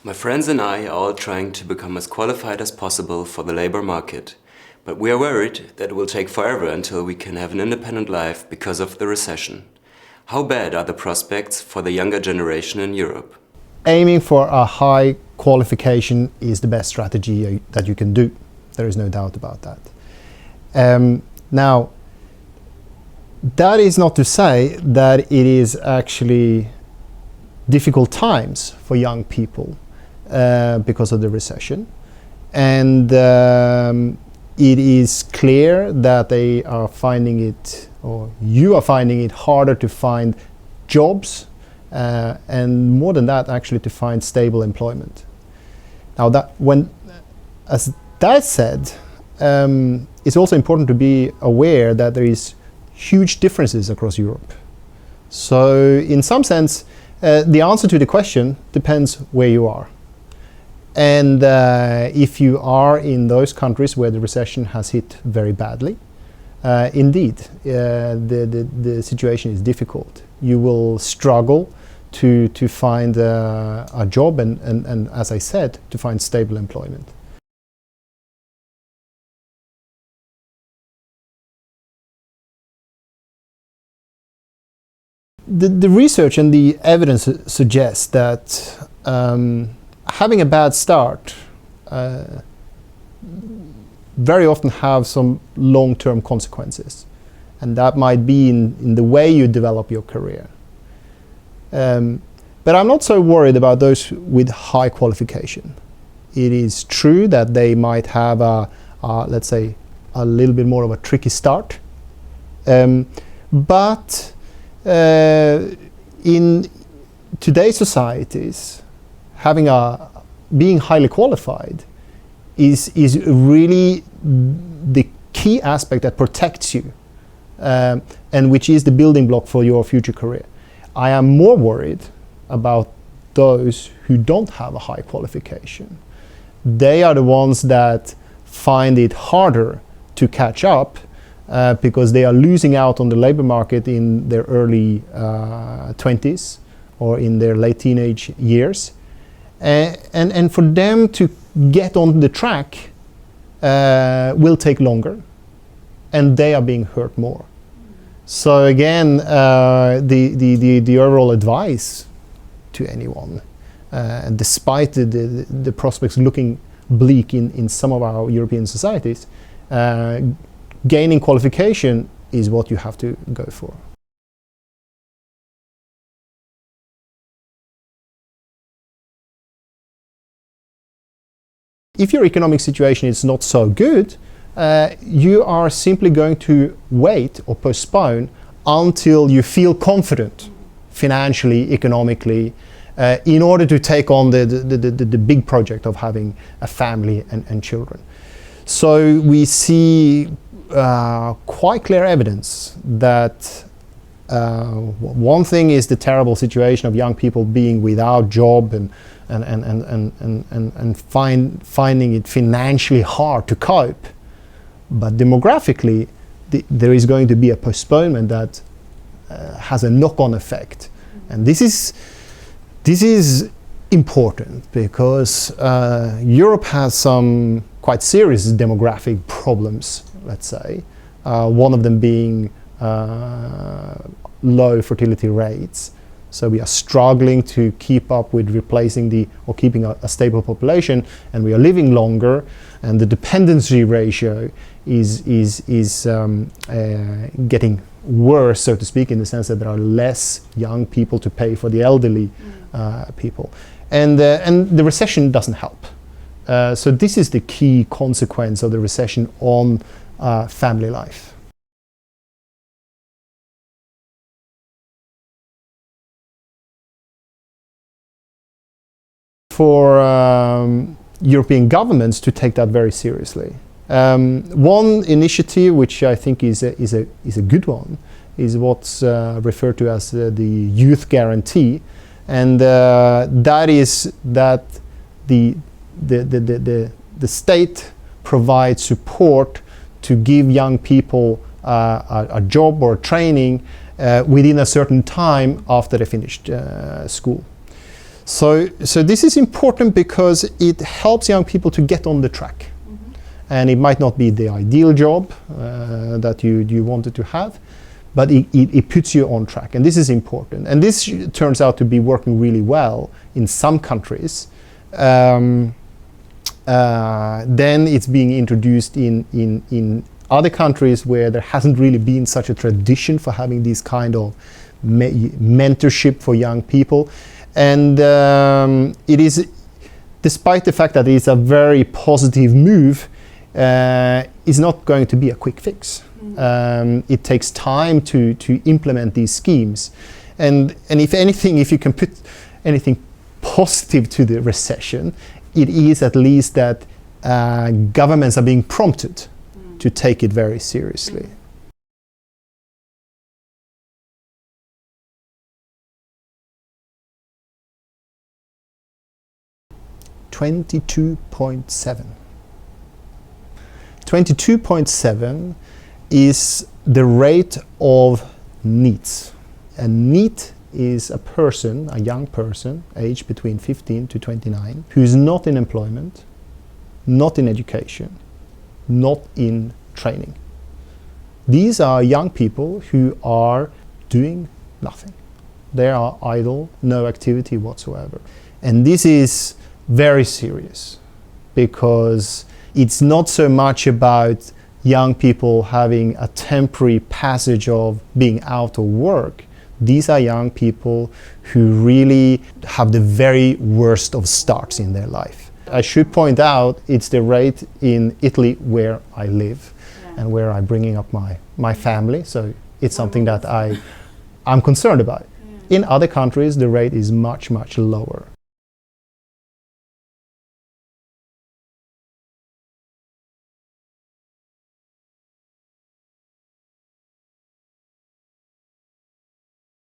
My friends and I are all trying to become as qualified as possible for the labor market, but we are worried that it will take forever until we can have an independent life because of the recession. How bad are the prospects for the younger generation in Europe? Aiming for a high qualification is the best strategy that you can do. There is no doubt about that. Now, that is not to say that it is actually difficult times for young people because of the recession. And it is clear that they are finding it, or you are finding it harder to find jobs, and more than that, actually to find stable employment. Now, as that said, it's also important to be aware that there is huge differences across Europe. So, in some sense, the answer to the question depends where you are. And if you are in those countries where the recession has hit very badly, indeed, the situation is difficult. You will struggle to find a job and, as I said, to find stable employment. The research and the evidence suggests that having a bad start very often have some long-term consequences, and that might be in the way you develop your career. But I'm not so worried about those with high qualification. It is true that they might have let's say, a little bit more of a tricky start, but in today's societies, being highly qualified is really the key aspect that protects you, and which is the building block for your future career. I am more worried about those who don't have a high qualification. They are the ones that find it harder to catch up because they are losing out on the labor market in their early 20s or in their late teenage years. And for them to get on the track will take longer, and they are being hurt more. So again, the overall advice to anyone, despite the prospects looking bleak in some of our European societies, gaining qualification is what you have to go for. If your economic situation is not so good, you are simply going to wait or postpone until you feel confident financially, economically, in order to take on the big project of having a family and children. So we see quite clear evidence that one thing is the terrible situation of young people being without job and finding it financially hard to cope. But demographically, there is going to be a postponement that has a knock-on effect. And this is important because Europe has some quite serious demographic problems, let's say. One of them being low fertility rates. So we are struggling to keep up with replacing or keeping a stable population, and we are living longer, and the dependency ratio is getting worse, so to speak, in the sense that there are less young people to pay for the elderly people, and the recession doesn't help. So this is the key consequence of the recession on family life. For European governments to take that very seriously. One initiative which I think is a good one is what's referred to as the youth guarantee, and that is that the state provides support to give young people a job or training within a certain time after they finished school. So this is important because it helps young people to get on the track. And it might not be the ideal job that you wanted to have, but it puts you on track. And this is important. And this turns out to be working really well in some countries. Then it's being introduced in other countries where there hasn't really been such a tradition for having this kind of mentorship for young people. And it is, despite the fact that it's a very positive move, is not going to be a quick fix. It takes time to implement these schemes. And if anything, if you can put anything positive to the recession, it is at least that governments are being prompted to take it very seriously. 22.7. 22.7 is the rate of NEETs. A NEET is a person, a young person, aged between 15 to 29, who's not in employment, not in education, not in training. These are young people who are doing nothing. They are idle, no activity whatsoever. And this is very serious because it's not so much about young people having a temporary passage of being out of work. These are young people who really have the very worst of starts in their life. I should point out it's the rate in Italy where I live and where I'm bringing up my family, so it's something that I'm concerned about. In other countries the rate is much, much lower.